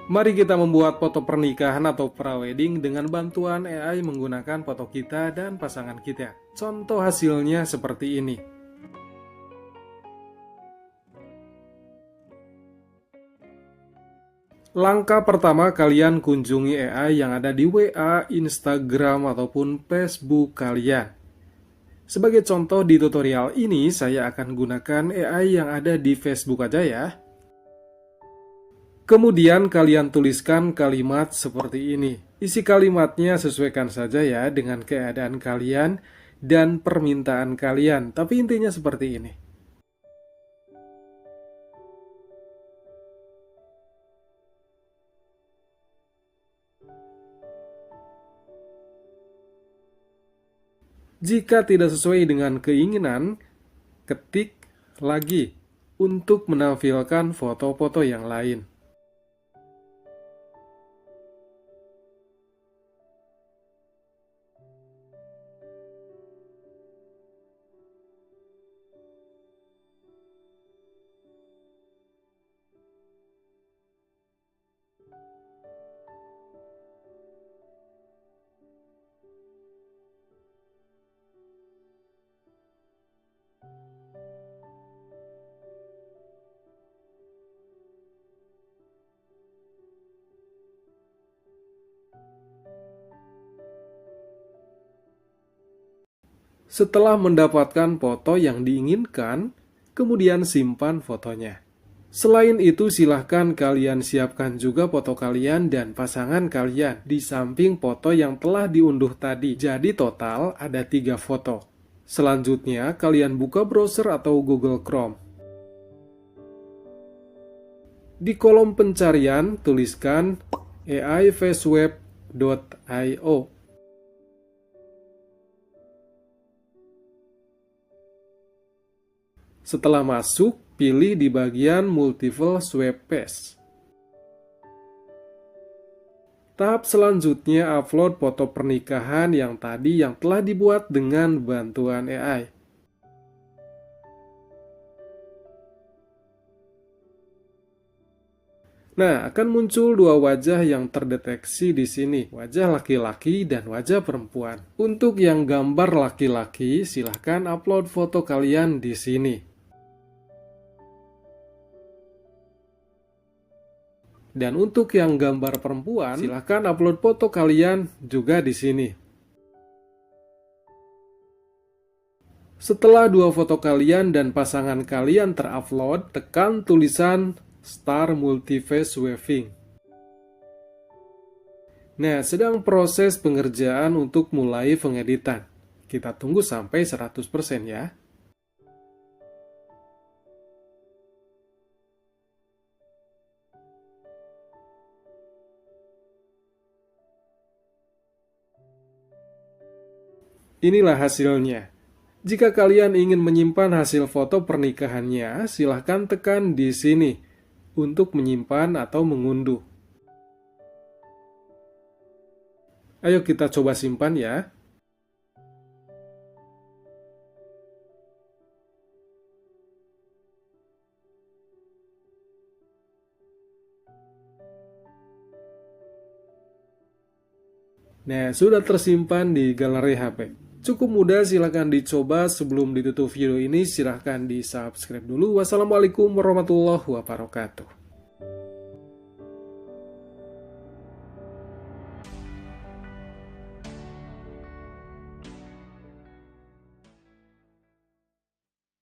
Mari kita membuat foto pernikahan atau prawedding dengan bantuan AI menggunakan foto kita dan pasangan kita. Contoh hasilnya seperti ini. Langkah pertama, kalian kunjungi AI yang ada di WA, Instagram, ataupun Facebook kalian. Sebagai contoh di tutorial ini, saya akan gunakan AI yang ada di Facebook aja ya. Kemudian kalian tuliskan kalimat seperti ini. Isi kalimatnya sesuaikan saja ya dengan keadaan kalian dan permintaan kalian. Tapi intinya seperti ini. Jika tidak sesuai dengan keinginan, ketik lagi untuk menampilkan foto-foto yang lain. Setelah mendapatkan foto yang diinginkan, kemudian simpan fotonya. Selain itu, silahkan kalian siapkan juga foto kalian dan pasangan kalian di samping foto yang telah diunduh tadi. Jadi total ada 3 foto. Selanjutnya, kalian buka browser atau Google Chrome. Di kolom pencarian, tuliskan aifaceweb.io. Setelah masuk, pilih di bagian Multiple Web Page. Tahap selanjutnya, upload foto pernikahan yang tadi yang telah dibuat dengan bantuan AI. Nah, akan muncul 2 wajah yang terdeteksi di sini, wajah laki-laki dan wajah perempuan. Untuk yang gambar laki-laki, silahkan upload foto kalian di sini. Dan untuk yang gambar perempuan, silahkan upload foto kalian juga di sini. Setelah 2 foto kalian dan pasangan kalian terupload, tekan tulisan Start Multiface Waving. Nah, sedang proses pengerjaan untuk mulai pengeditan. Kita tunggu sampai 100% ya. Inilah hasilnya. Jika kalian ingin menyimpan hasil foto pernikahannya, silahkan tekan di sini untuk menyimpan atau mengunduh. Ayo kita coba simpan ya. Nah, sudah tersimpan di galeri HP. Cukup mudah, silahkan dicoba. Sebelum ditutup video ini, silahkan di subscribe dulu. Wassalamualaikum warahmatullahi wabarakatuh.